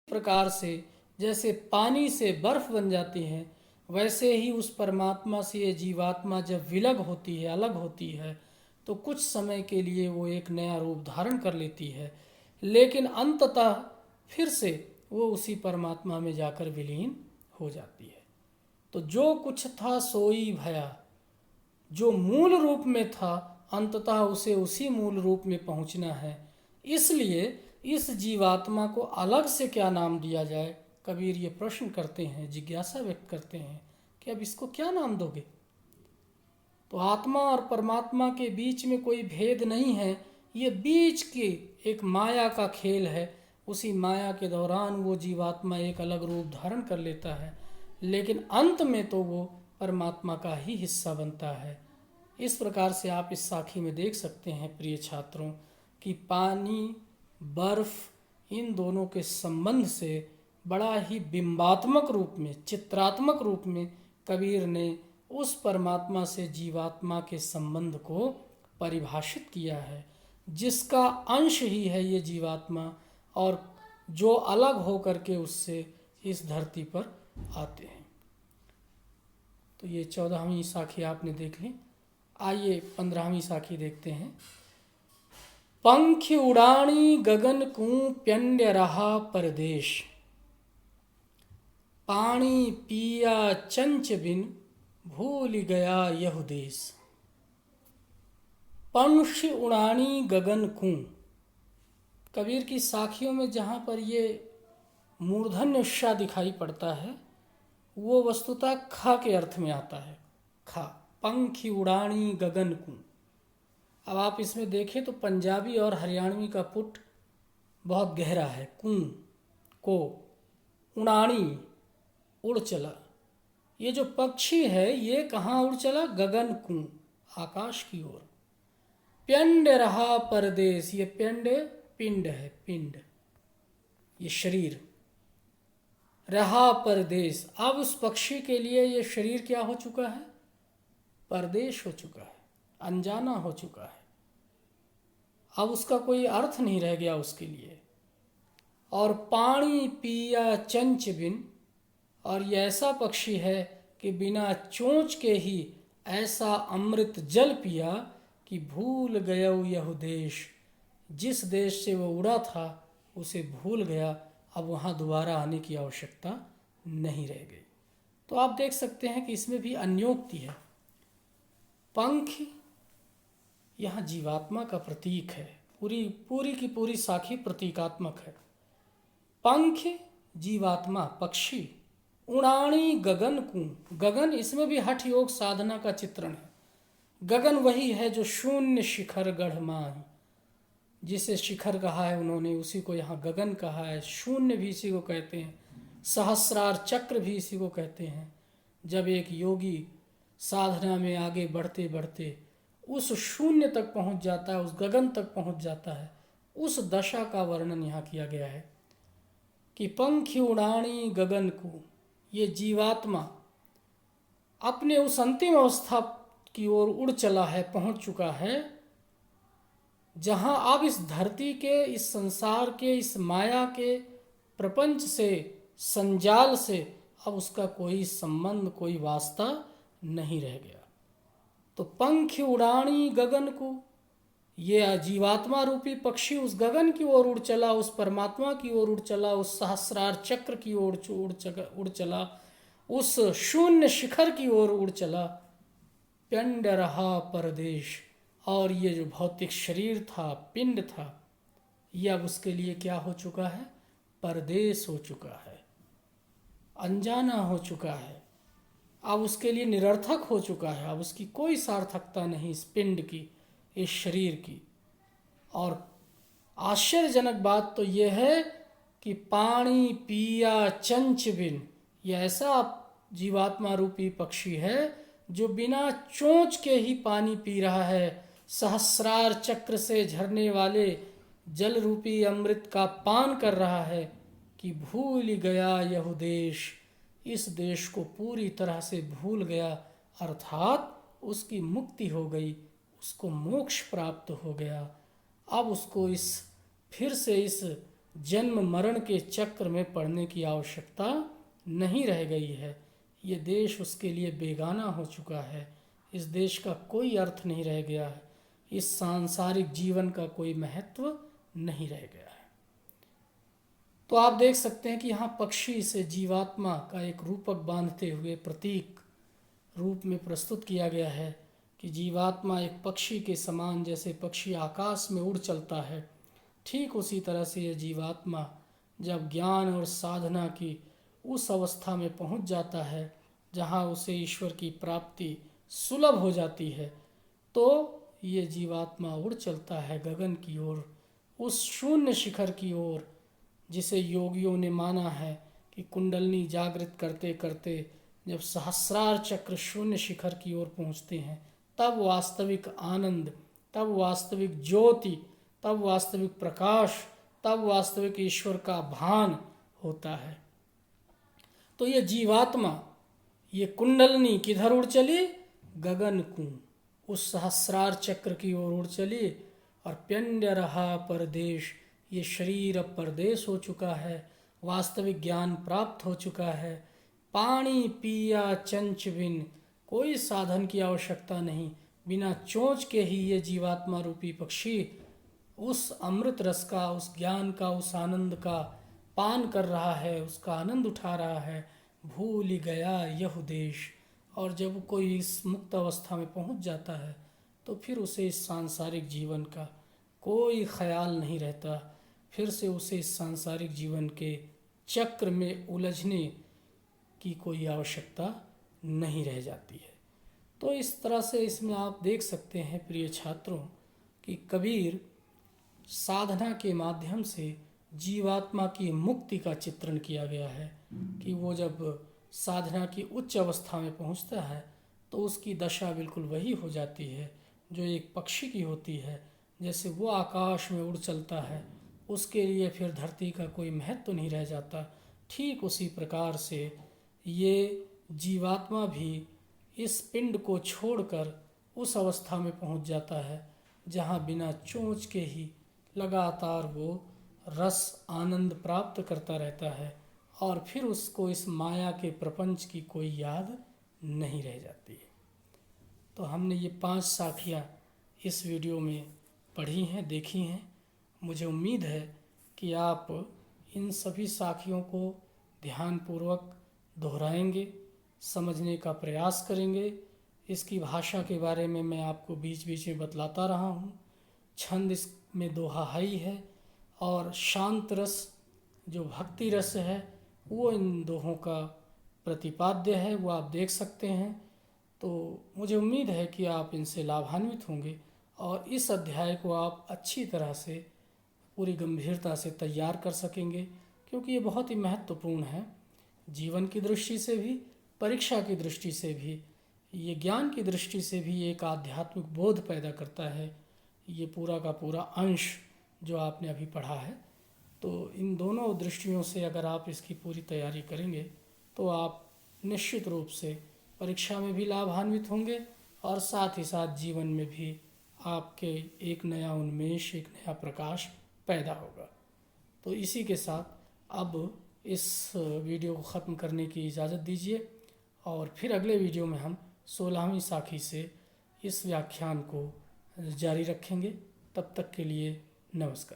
प्रकार से जैसे पानी से बर्फ बन जाती है, वैसे ही उस परमात्मा से ये जीवात्मा जब विलग होती है, अलग होती है, तो कुछ समय के लिए वो एक नया रूप धारण कर लेती है, लेकिन अंततः फिर से वो उसी परमात्मा में जाकर विलीन हो जाती है। तो जो कुछ था सोई भया, जो मूल रूप में था अंततः उसे उसी मूल रूप में पहुंचना है। इसलिए इस जीवात्मा को अलग से क्या नाम दिया जाए? कबीर ये प्रश्न करते हैं, जिज्ञासा व्यक्त करते हैं कि अब इसको क्या नाम दोगे? तो आत्मा और परमात्मा के बीच में कोई भेद नहीं है, ये बीच की एक माया का खेल है। उसी माया के दौरान वो जीवात्मा एक अलग रूप धारण कर लेता है, लेकिन अंत में तो वो परमात्मा का ही हिस्सा बनता है। इस प्रकार से आप इस साखी में देख सकते हैं प्रिय छात्रों कि पानी, बर्फ, इन दोनों के संबंध से बड़ा ही बिंबात्मक रूप में, चित्रात्मक रूप में कबीर ने उस परमात्मा से जीवात्मा के संबंध को परिभाषित किया है, जिसका अंश ही है ये जीवात्मा, और जो अलग होकर के उससे इस धरती पर आते हैं। तो ये 14वीं साखी आपने देख ली। आइए 15वीं साखी देखते हैं। पंख उड़ानी गगन कूं प्यंड्य रहा परदेश, पानी पिया चंच बिन भूल गया यह देश। पंख उड़ानी गगन कूं, कबीर की साखियों में जहाँ पर ये मूर्धन्य ष दिखाई पड़ता है वो वस्तुतः ख के अर्थ में आता है। ख, पंखी उड़ानी गगन कूं। अब आप इसमें देखें तो पंजाबी और हरियाणवी का पुट बहुत गहरा है। कूं को, उड़ानी उड़ चला। ये जो पक्षी है ये कहाँ उड़ चला? गगन कूं, आकाश की ओर। प्यंड रहा परदेश, ये प्यंड पिंड है, पिंड ये शरीर। रहा परदेश, अब उस पक्षी के लिए ये शरीर क्या हो चुका है? परदेश हो चुका है, अनजाना हो चुका है। अब उसका कोई अर्थ नहीं रह गया उसके लिए। और पानी पिया चंच बिन, और ये ऐसा पक्षी है कि बिना चोंच के ही ऐसा अमृत जल पिया कि भूल गया यह देश। जिस देश से वो उड़ा था उसे भूल गया, अब वहाँ दोबारा आने की आवश्यकता नहीं रह गई। तो आप देख सकते हैं कि इसमें भी अन्योक्ति है। पंख यहाँ जीवात्मा का प्रतीक है, पूरी की पूरी साखी प्रतीकात्मक है। पंख जीवात्मा, पक्षी। उड़ानी गगन कूं, गगन इसमें भी हठ योग साधना का चित्रण है। गगन वही है जो शून्य शिखर गढ़ माही, जिसे शिखर कहा है उन्होंने उसी को यहाँ गगन कहा है। शून्य भी इसी को कहते हैं, सहस्रार चक्र भी इसी को कहते हैं। जब एक योगी साधना में आगे बढ़ते बढ़ते उस शून्य तक पहुँच जाता है, उस गगन तक पहुँच जाता है, उस दशा का वर्णन यहाँ किया गया है कि पंखी उड़ानी गगन को, ये जीवात्मा अपने उस अंतिम अवस्था की ओर उड़ चला है, पहुँच चुका है, जहाँ अब इस धरती के, इस संसार के, इस माया के प्रपंच से, संजाल से अब उसका कोई संबंध, कोई वास्ता नहीं रह गया। तो पंख उड़ानी गगन को, ये जीवात्मा रूपी पक्षी उस गगन की ओर उड़ चला, उस परमात्मा की ओर उड़ चला, उस सहस्रार चक्र की ओर उड़ चला, उस शून्य शिखर की ओर उड़ चला। पिंड रहा परदेश, और ये जो भौतिक शरीर था, पिंड था, ये अब उसके लिए क्या हो चुका है? परदेश हो चुका है, अनजाना हो चुका है, अब उसके लिए निरर्थक हो चुका है। अब उसकी कोई सार्थकता नहीं इस पिंड की, इस शरीर की। और आश्चर्यजनक बात तो यह है कि पानी पिया चंच बिन, यह ऐसा जीवात्मा रूपी पक्षी है जो बिना चोंच के ही पानी पी रहा है, सहस्रार चक्र से झरने वाले जल रूपी अमृत का पान कर रहा है कि भूल गया यह देश, इस देश को पूरी तरह से भूल गया, अर्थात उसकी मुक्ति हो गई, उसको मोक्ष प्राप्त हो गया। अब उसको फिर से इस जन्म मरण के चक्र में पड़ने की आवश्यकता नहीं रह गई है। ये देश उसके लिए बेगाना हो चुका है। इस देश का कोई अर्थ नहीं रह गया है। इस सांसारिक जीवन का कोई महत्व नहीं रह गया है। तो आप देख सकते हैं कि यहाँ पक्षी से जीवात्मा का एक रूपक बांधते हुए प्रतीक रूप में प्रस्तुत किया गया है कि जीवात्मा एक पक्षी के समान, जैसे पक्षी आकाश में उड़ चलता है, ठीक उसी तरह से यह जीवात्मा जब ज्ञान और साधना की उस अवस्था में पहुंच जाता है जहां उसे ईश्वर की प्राप्ति सुलभ हो जाती है, तो ये जीवात्मा उड़ चलता है गगन की ओर, उस शून्य शिखर की ओर जिसे योगियों ने माना है कि कुंडलनी जागृत करते करते जब सहस्रार चक्र शून्य शिखर की ओर पहुंचते हैं, तब वास्तविक आनंद, तब वास्तविक ज्योति, तब वास्तविक प्रकाश, तब वास्तविक ईश्वर का भान होता है। तो ये जीवात्मा, ये कुंडलनी किधर उड़ चली? गगन को, उस सहस्रार चक्र की ओर उड़ चली। और प्यंड्य रहा परदेश, ये शरीर अब परदेश हो चुका है, वास्तविक ज्ञान प्राप्त हो चुका है। पानी पिया चंच बिन, कोई साधन की आवश्यकता नहीं, बिना चोंच के ही ये जीवात्मा रूपी पक्षी उस अमृत रस का, उस ज्ञान का, उस आनंद का पान कर रहा है, उसका आनंद उठा रहा है। भूल गया यह देश। और जब कोई इस मुक्त अवस्था में पहुंच जाता है तो फिर उसे इस सांसारिक जीवन का कोई ख्याल नहीं रहता, फिर से उसे इस सांसारिक जीवन के चक्र में उलझने की कोई आवश्यकता नहीं रह जाती है। तो इस तरह से इसमें आप देख सकते हैं प्रिय छात्रों कि कबीर साधना के माध्यम से जीवात्मा की मुक्ति का चित्रण किया गया है कि वो जब साधना की उच्च अवस्था में पहुंचता है तो उसकी दशा बिल्कुल वही हो जाती है जो एक पक्षी की होती है। जैसे वो आकाश में उड़ चलता है, उसके लिए फिर धरती का कोई महत्व नहीं रह जाता, ठीक उसी प्रकार से ये जीवात्मा भी इस पिंड को छोड़कर उस अवस्था में पहुंच जाता है जहां बिना चोंच के ही लगातार वो रस आनंद प्राप्त करता रहता है और फिर उसको इस माया के प्रपंच की कोई याद नहीं रह जाती है। तो हमने ये 5 साखियाँ इस वीडियो में पढ़ी हैं, देखी हैं। मुझे उम्मीद है कि आप इन सभी साखियों को ध्यानपूर्वक दोहराएंगे, समझने का प्रयास करेंगे। इसकी भाषा के बारे में मैं आपको बीच बीच में बतलाता रहा हूँ। छंद इसमें दोहाई है और शांत रस जो भक्ति रस है वो इन दोहों का प्रतिपाद्य है, वो आप देख सकते हैं। तो मुझे उम्मीद है कि आप इनसे लाभान्वित होंगे और इस अध्याय को आप अच्छी तरह से पूरी गंभीरता से तैयार कर सकेंगे, क्योंकि ये बहुत ही महत्वपूर्ण है जीवन की दृष्टि से भी, परीक्षा की दृष्टि से भी, ये ज्ञान की दृष्टि से भी एक आध्यात्मिक बोध पैदा करता है। ये पूरा का पूरा अंश जो आपने अभी पढ़ा है, तो इन दोनों दृष्टियों से अगर आप इसकी पूरी तैयारी करेंगे तो आप निश्चित रूप से परीक्षा में भी लाभान्वित होंगे और साथ ही साथ जीवन में भी आपके एक नया उन्मेष, एक नया प्रकाश पैदा होगा। तो इसी के साथ अब इस वीडियो को ख़त्म करने की इजाज़त दीजिए और फिर अगले वीडियो में हम 16वीं साखी से इस व्याख्यान को जारी रखेंगे। तब तक के लिए नमस्कार।